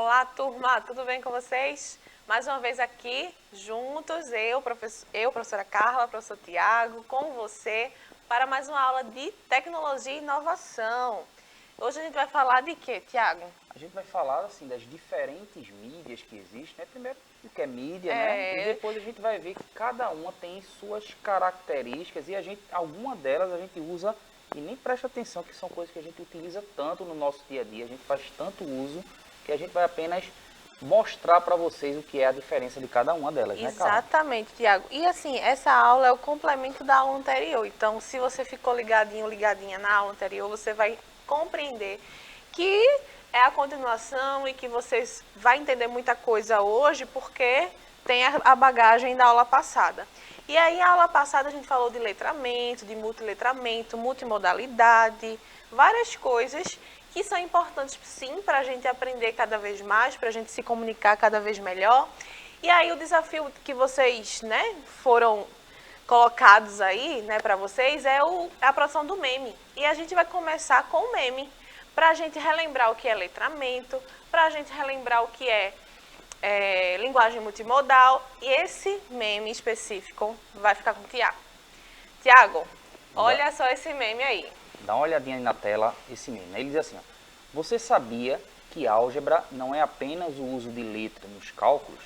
Olá, turma, tudo bem com vocês? Mais uma vez aqui, juntos, professora Carla, professor Tiago, com você, para mais uma aula de tecnologia e inovação. Hoje a gente vai falar de quê, Tiago? A gente vai falar assim das diferentes mídias que existem, né? Primeiro o que é mídia, né? E depois a gente vai ver que cada uma tem suas características e alguma delas a gente usa e nem presta atenção que são coisas que a gente utiliza tanto no nosso dia a dia, a gente faz tanto uso que a gente vai apenas mostrar para vocês o que é a diferença de cada uma delas, né, Carla? Exatamente, Tiago. E assim, essa aula é o complemento da aula anterior. Então, se você ficou ligadinha na aula anterior, você vai compreender que é a continuação e que vocês vão entender muita coisa hoje, porque tem a bagagem da aula passada. E aí, na aula passada, a gente falou de letramento, de multiletramento, multimodalidade, várias coisas que são importantes, sim, para a gente aprender cada vez mais, para a gente se comunicar cada vez melhor. E aí, o desafio que vocês, né, foram colocados aí, né, para vocês, é a produção do meme. E a gente vai começar com o meme, para a gente relembrar o que é letramento, para a gente relembrar o que é linguagem multimodal, e esse meme específico vai ficar com o Tiago. Tiago, olha só esse meme aí. Dá uma olhadinha aí na tela, esse meme. Ele diz assim, ó, você sabia que álgebra não é apenas o uso de letra nos cálculos,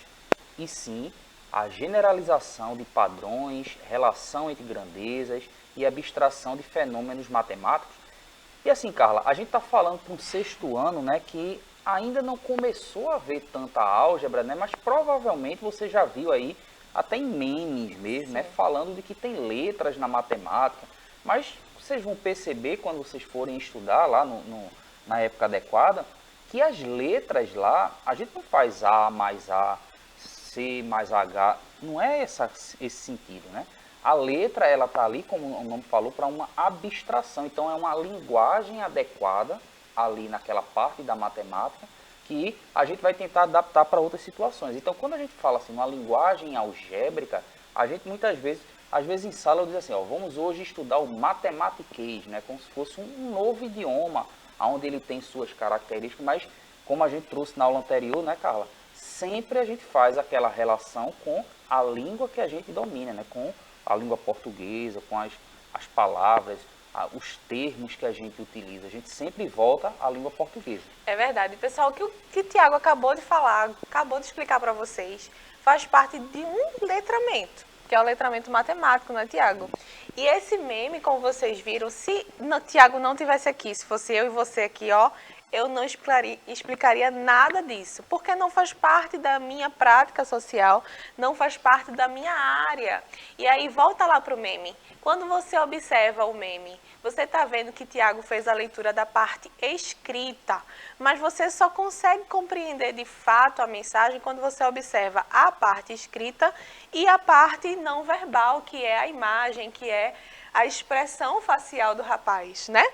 e sim a generalização de padrões, relação entre grandezas e abstração de fenômenos matemáticos? E assim, Carla, a gente está falando para um sexto ano, né, que ainda não começou a ver tanta álgebra, né, mas provavelmente você já viu aí, até em memes mesmo, né, falando de que tem letras na matemática, mas vocês vão perceber quando vocês forem estudar lá na época adequada, que as letras lá, a gente não faz A mais A, C mais H, não é esse sentido, né? A letra, ela está ali, como o nome falou, para uma abstração. Então, é uma linguagem adequada ali naquela parte da matemática que a gente vai tentar adaptar para outras situações. Então, quando a gente fala assim, uma linguagem algébrica, a gente muitas vezes, às vezes em sala eu digo assim, ó, vamos hoje estudar o matematiquês, né? Como se fosse um novo idioma, onde ele tem suas características, mas como a gente trouxe na aula anterior, né, Carla? Sempre a gente faz aquela relação com a língua que a gente domina, né? Com a língua portuguesa, com as palavras, os termos que a gente utiliza. A gente sempre volta à língua portuguesa. É verdade. Pessoal, o que o Tiago acabou de falar, acabou de explicar para vocês, faz parte de um letramento, que é o letramento matemático, né, Tiago? E esse meme, como vocês viram, se o Tiago não tivesse aqui, se fosse eu e você aqui, ó, eu não explicaria nada disso, porque não faz parte da minha prática social, não faz parte da minha área. E aí, volta lá para o meme. Quando você observa o meme, você está vendo que Tiago fez a leitura da parte escrita, mas você só consegue compreender de fato a mensagem quando você observa a parte escrita e a parte não verbal, que é a imagem, que é a expressão facial do rapaz, né?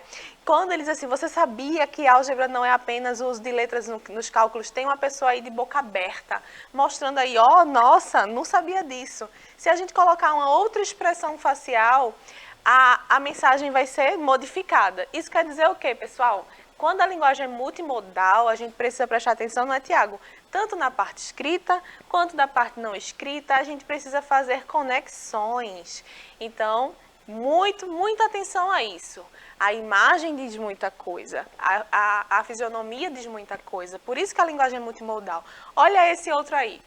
Quando ele diz assim, você sabia que álgebra não é apenas o uso de letras nos cálculos? Tem uma pessoa aí de boca aberta, mostrando aí, ó, nossa, não sabia disso. Se a gente colocar uma outra expressão facial, a mensagem vai ser modificada. Isso quer dizer o quê, pessoal? Quando a linguagem é multimodal, a gente precisa prestar atenção, não é, Tiago? Tanto na parte escrita, quanto na parte não escrita, a gente precisa fazer conexões. Então, muita atenção a isso. A imagem diz muita coisa, a fisionomia diz muita coisa, por isso que a linguagem é multimodal. Olha esse outro aí.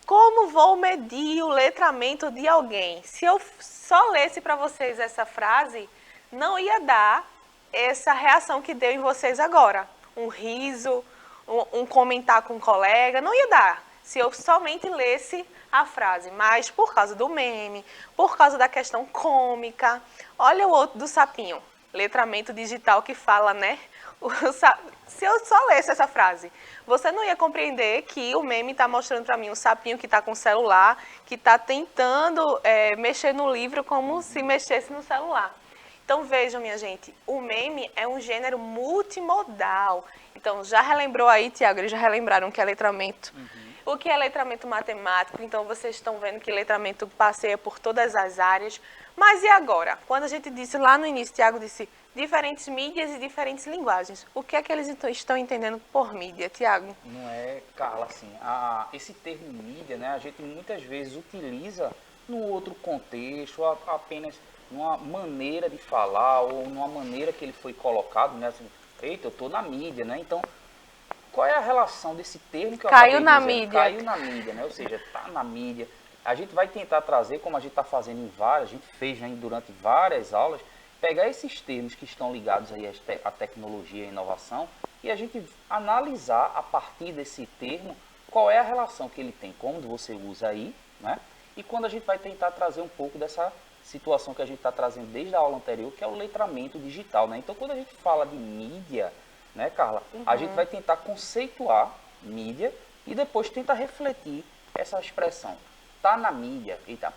Como vou medir o letramento de alguém? Se eu só lesse para vocês essa frase, não ia dar essa reação que deu em vocês agora. Um riso, um comentar com um colega, não ia dar. Se eu somente lesse a frase, mas por causa do meme, por causa da questão cômica, olha o outro do sapinho, letramento digital que fala, né? Se eu só lesse essa frase, você não ia compreender que o meme está mostrando para mim um sapinho que está com o celular, que está tentando mexer no livro como se mexesse no celular. Então vejam, minha gente, o meme é um gênero multimodal. Então já relembrou aí, Tiago, eles já relembraram que é letramento o que é letramento matemático. Então, vocês estão vendo que letramento passeia por todas as áreas. Mas e agora? Quando a gente disse lá no início, Tiago disse diferentes mídias e diferentes linguagens. O que é que eles estão entendendo por mídia, Tiago? Não é, Carla, assim, esse termo mídia, né, a gente muitas vezes utiliza num outro contexto, apenas numa maneira de falar ou numa maneira que ele foi colocado, né, assim, eita, eu estou na mídia, né, então, qual é a relação desse termo que eu Caiu acabei na dizendo? mídia. Caiu na mídia, né, ou seja, está na mídia. A gente vai tentar trazer, como a gente está fazendo em várias, a gente fez, né, durante várias aulas, pegar esses termos que estão ligados aí à tecnologia e inovação e a gente analisar a partir desse termo qual é a relação que ele tem, como você usa aí, né? E quando a gente vai tentar trazer um pouco dessa situação que a gente está trazendo desde a aula anterior, que é o letramento digital, né? Então, quando a gente fala de mídia, né, Carla, a gente vai tentar conceituar mídia e depois tentar refletir essa expressão. Tá na mídia, eita,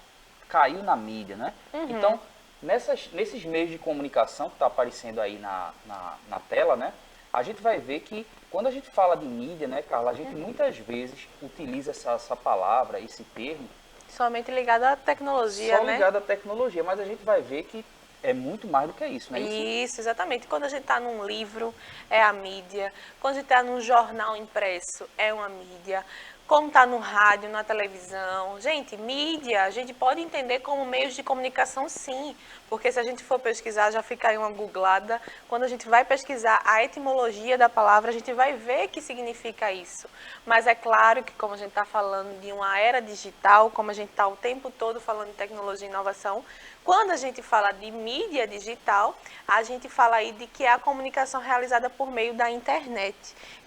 caiu na mídia, né? Então, nesses meios de comunicação que está aparecendo aí na tela, né? A gente vai ver que quando a gente fala de mídia, né, Carla, a gente muitas vezes utiliza essa palavra, esse termo. Somente ligado à tecnologia, Só né? ligado à tecnologia, mas a gente vai ver que é muito mais do que isso, né? Isso, exatamente. Quando a gente está num livro, é a mídia. Quando a gente está num jornal impresso, é uma mídia. Como está no rádio, na televisão. Gente, mídia, a gente pode entender como meios de comunicação, sim. Porque se a gente for pesquisar, já fica aí uma googlada. Quando a gente vai pesquisar a etimologia da palavra, a gente vai ver que significa isso. Mas é claro que, como a gente está falando de uma era digital, como a gente está o tempo todo falando de tecnologia e inovação, quando a gente fala de mídia digital, a gente fala aí de que é a comunicação realizada por meio da internet,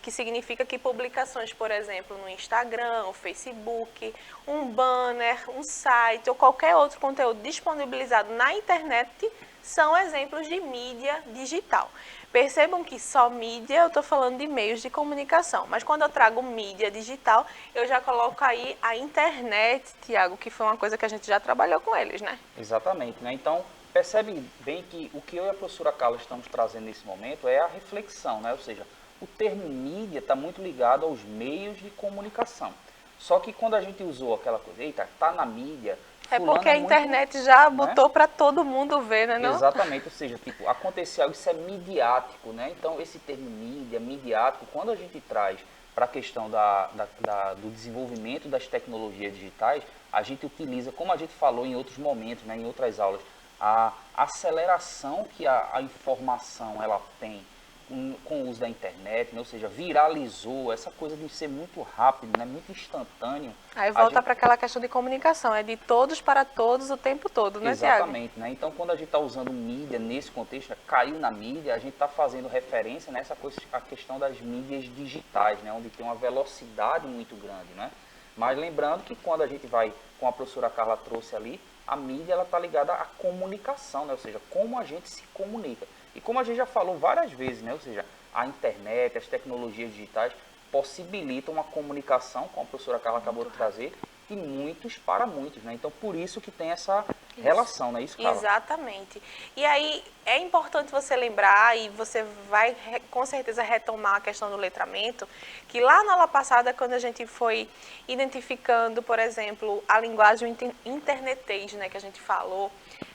que significa que publicações, por exemplo, no Instagram, o Facebook, um banner, um site ou qualquer outro conteúdo disponibilizado na internet são exemplos de mídia digital. Percebam que só mídia, eu estou falando de meios de comunicação, mas quando eu trago mídia digital, eu já coloco aí a internet, Tiago, que foi uma coisa que a gente já trabalhou com eles, né? Exatamente, né? Então, percebe bem que o que eu e a professora Carla estamos trazendo nesse momento é a reflexão, né? Ou seja, o termo mídia está muito ligado aos meios de comunicação. Só que quando a gente usou aquela coisa, eita, tá na mídia... É porque a internet já botou, né, para todo mundo ver, né? Não? Exatamente, ou seja, tipo, aconteceu, isso é midiático, né? Então, esse termo mídia, midiático, quando a gente traz para a questão do desenvolvimento das tecnologias digitais, a gente utiliza, como a gente falou em outros momentos, né, em outras aulas, a aceleração que a informação ela tem com o uso da internet, né? Ou seja, viralizou, essa coisa de ser muito rápido, né? Muito instantâneo. Aí volta para aquela questão de comunicação, é de todos para todos o tempo todo, né, Tiago? Exatamente, né? Então, quando a gente está usando mídia nesse contexto, caiu na mídia, a gente está fazendo referência nessa coisa, a questão das mídias digitais, né? Onde tem uma velocidade muito grande, né? Mas lembrando que quando a gente vai, como a professora Carla trouxe ali, a mídia ela está ligada à comunicação, né? Ou seja, como a gente se comunica. E como a gente já falou várias vezes, né? Ou seja, a internet, as tecnologias digitais possibilitam uma comunicação, como a professora Carla acabou de trazer, de muitos para muitos, né? Então, por isso que tem essa relação, não é isso, Carla? Exatamente. E aí, é importante você lembrar, e você vai com certeza retomar a questão do letramento, que lá na aula passada, quando a gente foi identificando, por exemplo, a linguagem internetês, né, que a gente falou,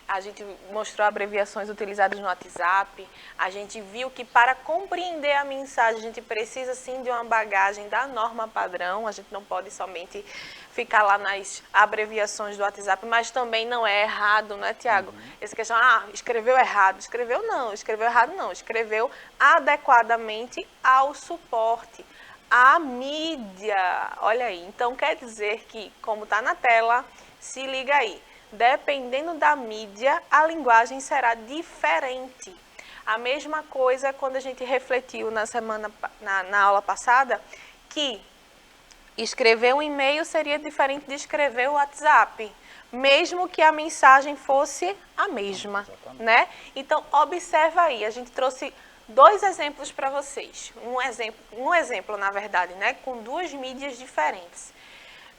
a gente mostrou abreviações utilizadas no WhatsApp, a gente viu que para compreender a mensagem a gente precisa sim de uma bagagem da norma padrão, a gente não pode somente ficar lá nas abreviações do WhatsApp, mas também não é errado, né, Tiago? Essa questão, escreveu errado, escreveu errado não, escreveu adequadamente ao suporte, à mídia, olha aí. Então quer dizer que, como está na tela, se liga aí. Dependendo da mídia, a linguagem será diferente. A mesma coisa quando a gente refletiu na aula passada, que escrever um e-mail seria diferente de escrever o WhatsApp, mesmo que a mensagem fosse a mesma, né? Então, observa aí, a gente trouxe dois exemplos para vocês. Um exemplo, na verdade, né, com duas mídias diferentes.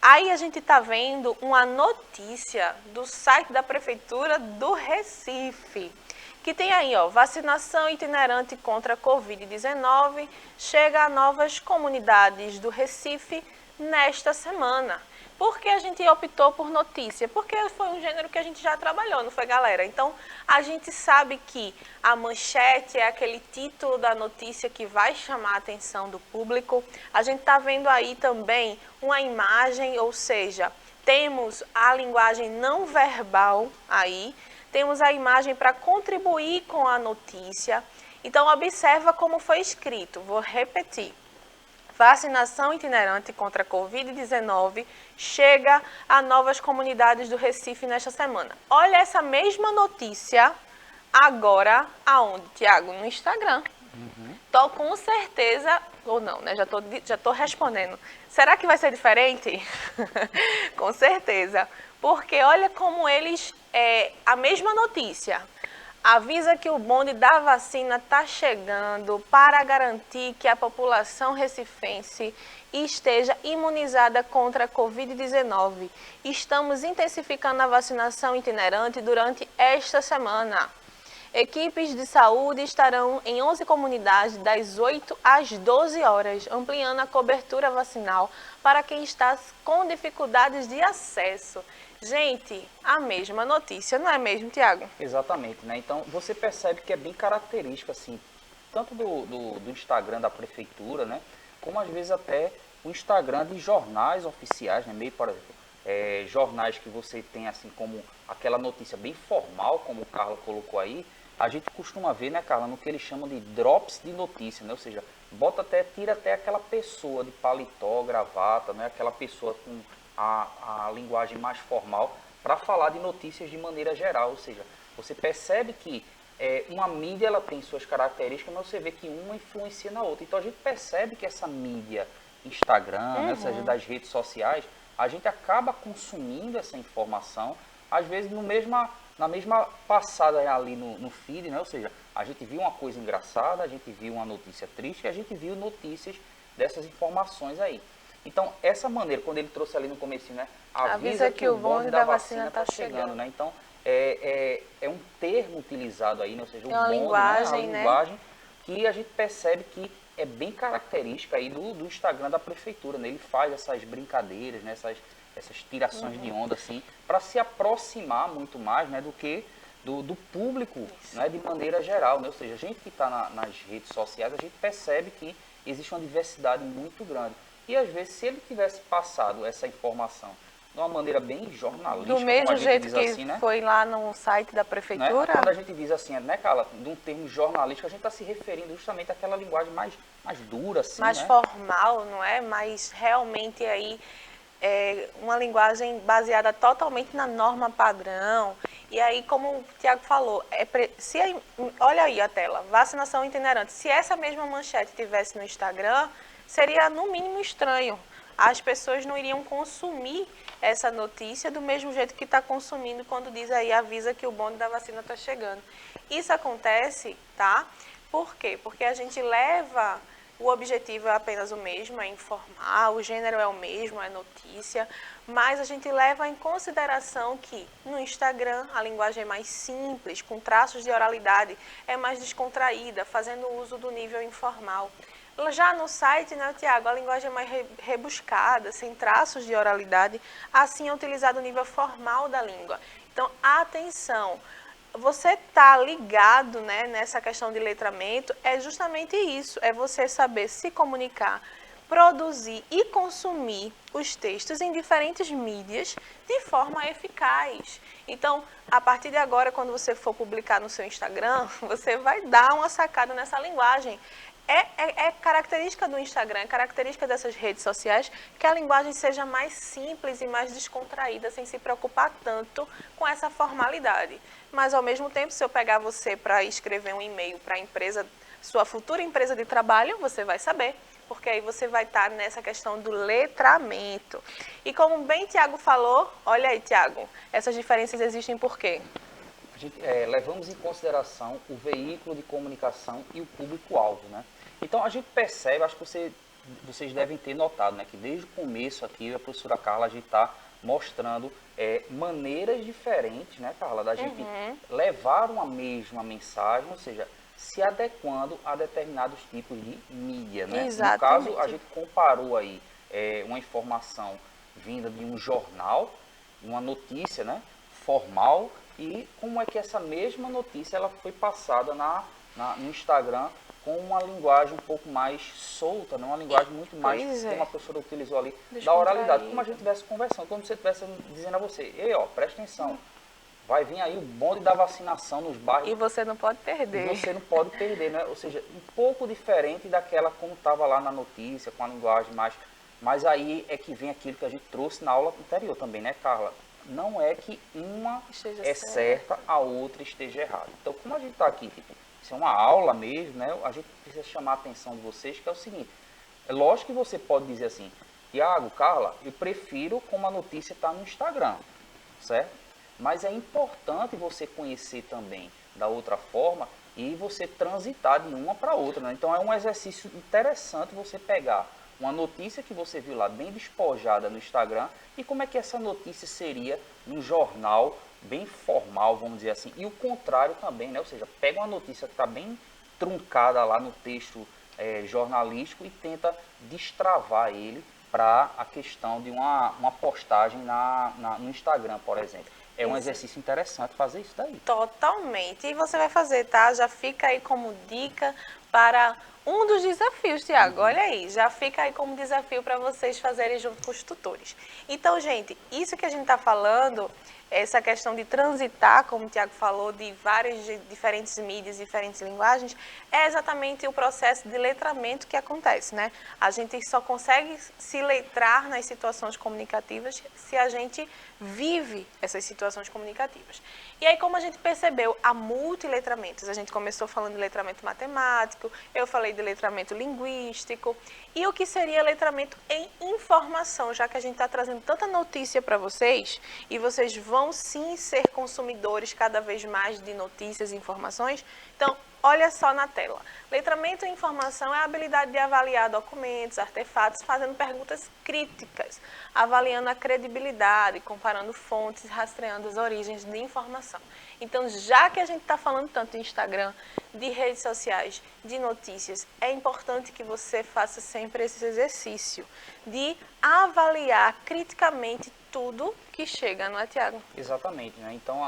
Aí a gente está vendo uma notícia do site da Prefeitura do Recife, que tem aí, ó, vacinação itinerante contra a Covid-19 chega a novas comunidades do Recife nesta semana. Por que a gente optou por notícia? Porque foi um gênero que a gente já trabalhou, não foi, galera? Então, a gente sabe que a manchete é aquele título da notícia que vai chamar a atenção do público. A gente está vendo aí também uma imagem, ou seja, temos a linguagem não verbal aí, temos a imagem para contribuir com a notícia. Então, observa como foi escrito. Vou repetir. Vacinação itinerante contra a Covid-19 chega a novas comunidades do Recife nesta semana. Olha essa mesma notícia agora aonde, Tiago? No Instagram. Tô com certeza, ou não, né? Já tô respondendo. Será que vai ser diferente? Com certeza. Porque olha como eles, a mesma notícia. Avisa que o bonde da vacina está chegando para garantir que a população recifense esteja imunizada contra a Covid-19. Estamos intensificando a vacinação itinerante durante esta semana. Equipes de saúde estarão em 11 comunidades das 8 às 12 horas, ampliando a cobertura vacinal para quem está com dificuldades de acesso. Gente, a mesma notícia, não é mesmo, Tiago? Exatamente, né? Então você percebe que é bem característico, assim, tanto do Instagram da prefeitura, né? Como às vezes até o Instagram de jornais oficiais, né? Meio, por exemplo, jornais que você tem assim como aquela notícia bem formal, como o Carla colocou aí, a gente costuma ver, né, Carla, no que eles chamam de drops de notícia, né? Ou seja, tira até aquela pessoa de paletó, gravata, né? Aquela pessoa com a linguagem mais formal para falar de notícias de maneira geral, ou seja, você percebe que uma mídia ela tem suas características, mas você vê que uma influencia na outra. Então a gente percebe que essa mídia Instagram, né, ou seja, das redes sociais, a gente acaba consumindo essa informação, às vezes na mesma passada ali no feed, né, ou seja, a gente viu uma coisa engraçada, a gente viu uma notícia triste, e a gente viu notícias dessas informações aí. Então, essa maneira, quando ele trouxe ali no começo, né? Avisa que o bonde da vacina está chegando, né? Então, é um termo utilizado aí, né? Ou seja, o bonde, linguagem, né? A linguagem que a gente percebe que é bem característica aí do Instagram da prefeitura, né? Ele faz essas brincadeiras, né? Essas tirações de onda, assim, para se aproximar muito mais, né? Do que do público, né? De maneira geral, né? Ou seja, a gente que está nas redes sociais, a gente percebe que existe uma diversidade muito grande. E às vezes, se ele tivesse passado essa informação de uma maneira bem jornalística, do mesmo jeito que assim, né? foi lá no site da prefeitura. Né? Quando a gente diz assim, né, Carla, de um termo jornalístico, a gente está se referindo justamente àquela linguagem mais dura, assim, mais né? formal, não é? Mas realmente aí uma linguagem baseada totalmente na norma padrão. E aí, como o Tiago falou, olha aí a tela, vacinação itinerante. Se essa mesma manchete tivesse no Instagram, seria no mínimo estranho. As pessoas não iriam consumir essa notícia do mesmo jeito que está consumindo quando diz aí, avisa que o bonde da vacina está chegando. Isso acontece, tá? Por quê? Porque a gente leva, o objetivo é apenas o mesmo, é informar, o gênero é o mesmo, é notícia, mas a gente leva em consideração que no Instagram a linguagem é mais simples, com traços de oralidade, é mais descontraída, fazendo uso do nível informal. Já no site, né, Tiago, a linguagem é mais rebuscada, sem traços de oralidade, assim é utilizado o nível formal da língua. Então, atenção, você tá ligado, né, nessa questão de letramento, é justamente isso, é você saber se comunicar, produzir e consumir os textos em diferentes mídias de forma eficaz. Então, a partir de agora, quando você for publicar no seu Instagram, você vai dar uma sacada nessa linguagem. É característica do Instagram, é característica dessas redes sociais que a linguagem seja mais simples e mais descontraída, sem se preocupar tanto com essa formalidade. Mas, ao mesmo tempo, se eu pegar você para escrever um e-mail para a empresa, sua futura empresa de trabalho, você vai saber, porque aí você vai estar nessa questão do letramento. E como bem Tiago falou, olha aí, Tiago, essas diferenças existem por quê? Levamos em consideração o veículo de comunicação e o público-alvo, né? Então, a gente percebe, acho que vocês devem ter notado, né, que desde o começo aqui, a professora Carla, a gente está mostrando maneiras diferentes, né, Carla, da gente levar uma mesma mensagem, ou seja, se adequando a determinados tipos de mídia, né? Exatamente. No caso, a gente comparou aí uma informação vinda de um jornal, uma notícia, né, formal, e como é que essa mesma notícia ela foi passada no Instagram com uma linguagem um pouco mais solta, né, uma linguagem muito mais, como a professora utilizou ali, da oralidade, como a gente estivesse conversando, como se estivesse dizendo a você, ei, ó, presta atenção, vai vir aí o bonde da vacinação nos bairros. E você não pode perder. E você não pode perder, né? Ou seja, um pouco diferente daquela como estava lá na notícia, com a linguagem mais... Mas aí é que vem aquilo que a gente trouxe na aula anterior também, né, Carla? Não é que uma é certa, a outra esteja errada. Então, como a gente está aqui, tipo, isso é uma aula mesmo, né? A gente precisa chamar a atenção de vocês, que é o seguinte. É lógico que você pode dizer assim, Tiago, Carla, eu prefiro como a notícia está no Instagram, certo? Mas é importante você conhecer também da outra forma e você transitar de uma para outra, né? Então é um exercício interessante você pegar uma notícia que você viu lá bem despojada no Instagram e como é que essa notícia seria num jornal bem formal, vamos dizer assim. E o contrário também, né? Ou seja, pega uma notícia que está bem truncada lá no texto jornalístico e tenta destravar ele para a questão de uma postagem no Instagram, por exemplo. É um exercício interessante fazer isso daí. Totalmente. E você vai fazer, tá? Já fica aí como dica para um dos desafios, Tiago. Olha aí, já fica aí como desafio para vocês fazerem junto com os tutores. Então, gente, isso que a gente está falando, essa questão de transitar, como o Tiago falou, de várias diferentes mídias, diferentes linguagens, é exatamente o processo de letramento que acontece, né? A gente só consegue se letrar nas situações comunicativas se a gente vive essas situações comunicativas. E aí, como a gente percebeu, há multiletramentos. A gente começou falando de letramento matemático, eu falei de letramento linguístico, e o que seria letramento em informação, já que a gente está trazendo tanta notícia para vocês, e vocês vão sim ser consumidores cada vez mais de notícias e informações. Então, olha só na tela. Letramento em informação é a habilidade de avaliar documentos, artefatos, fazendo perguntas críticas, avaliando a credibilidade, comparando fontes, rastreando as origens de informação. Então, já que a gente está falando tanto de Instagram, de redes sociais, de notícias, é importante que você faça sempre esse exercício de avaliar criticamente tudo que chega, não é, Tiago? Exatamente, né? Então,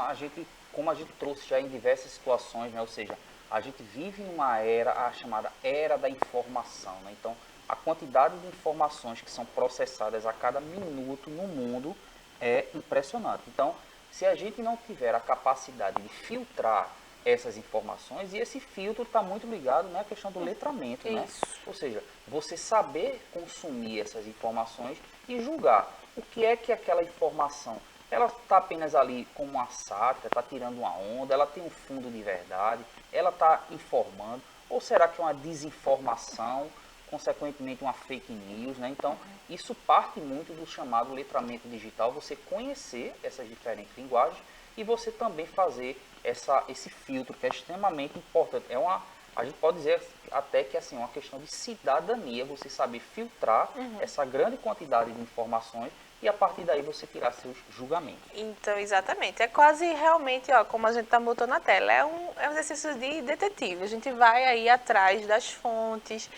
como a gente trouxe já em diversas situações, né? Ou seja, a gente vive numa era, a chamada era da informação, né? Então, a quantidade de informações que são processadas a cada minuto no mundo é impressionante. Então, se a gente não tiver a capacidade de filtrar essas informações, e esse filtro está muito ligado, né, à questão do letramento, né? Ou seja, você saber consumir essas informações e julgar o que é que aquela informação, ela está apenas ali como uma sátira, está tirando uma onda, ela tem um fundo de verdade, ela está informando, ou será que é uma desinformação, consequentemente uma fake news, né? Então, isso parte muito do chamado letramento digital, você conhecer essas diferentes linguagens e você também fazer esse filtro, que é extremamente importante. A gente pode dizer até que assim, é uma questão de cidadania, você saber filtrar essa grande quantidade de informações e a partir daí você tirar seus julgamentos. Então, exatamente. É quase realmente, ó, como a gente está botando na tela, é um exercício de detetive. A gente vai aí atrás das fontes,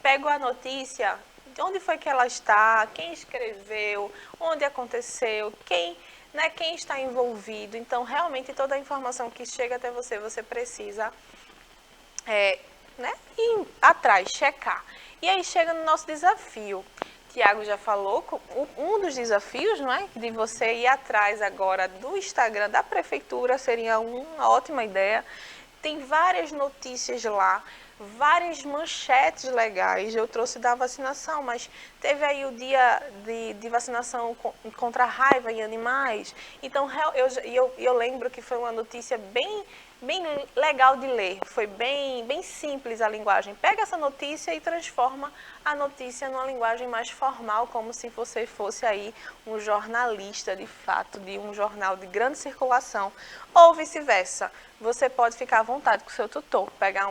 pega a notícia, de onde foi que ela está, quem escreveu, onde aconteceu, quem está envolvido. Então, realmente, toda a informação que chega até você, você precisa ir atrás, checar. E aí chega no nosso desafio. Tiago já falou, um dos desafios, não é? De você ir atrás agora do Instagram da prefeitura seria uma ótima ideia. Tem várias notícias lá, várias manchetes legais. Eu trouxe da vacinação, mas teve aí o dia de vacinação contra a raiva em animais. Então, eu lembro que foi uma notícia bem legal de ler, foi bem simples a linguagem. Pega essa notícia e transforma a notícia numa linguagem mais formal, como se você fosse aí um jornalista de fato, de um jornal de grande circulação, ou vice-versa. Você pode ficar à vontade com o seu tutor, pegar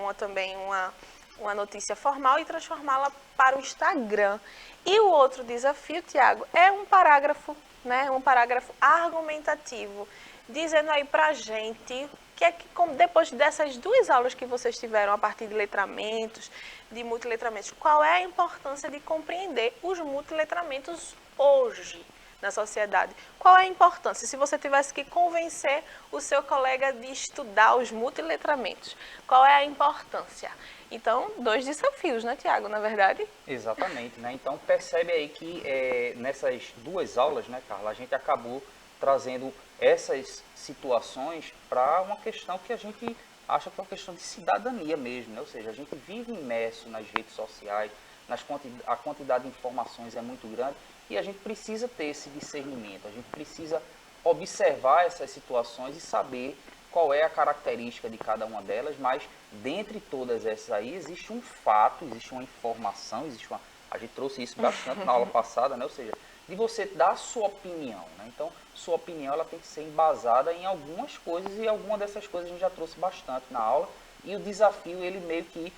uma notícia formal e transformá-la para o Instagram. E o outro desafio, Tiago, é um parágrafo, né? Um parágrafo argumentativo, dizendo aí pra gente que é que depois dessas 2 aulas que vocês tiveram a partir de letramentos, de multiletramentos, qual é a importância de compreender os multiletramentos hoje na sociedade? Qual é a importância? Se você tivesse que convencer o seu colega de estudar os multiletramentos, qual é a importância? Então, 2 desafios, né, Tiago, na verdade? Exatamente, né? Então percebe aí que nessas 2 aulas, né, Carla, a gente acabou trazendo essas situações para uma questão que a gente acha que é uma questão de cidadania mesmo, né? Ou seja, a gente vive imerso nas redes sociais, a quantidade de informações é muito grande e a gente precisa ter esse discernimento, a gente precisa observar essas situações e saber qual é a característica de cada uma delas, mas dentre todas essas aí existe um fato, existe uma informação, a gente trouxe isso bastante na aula passada, né? Ou seja, de você dar a sua opinião, né? Então, sua opinião ela tem que ser embasada em algumas coisas e alguma dessas coisas a gente já trouxe bastante na aula e o desafio ele meio que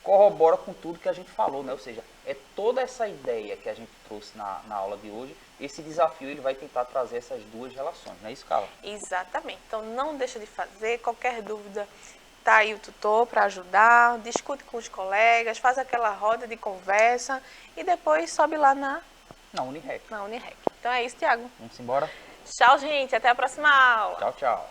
corrobora com tudo que a gente falou, né? Ou seja, é toda essa ideia que a gente trouxe na aula de hoje, esse desafio ele vai tentar trazer essas 2 relações, não é isso, Carla? Exatamente. Então, não deixa de fazer. Qualquer dúvida, tá aí o tutor para ajudar. Discute com os colegas, faz aquela roda de conversa e depois sobe lá na Unirec. Unirec. Então é isso, Tiago. Vamos embora? Tchau, gente. Até a próxima aula. Tchau, tchau.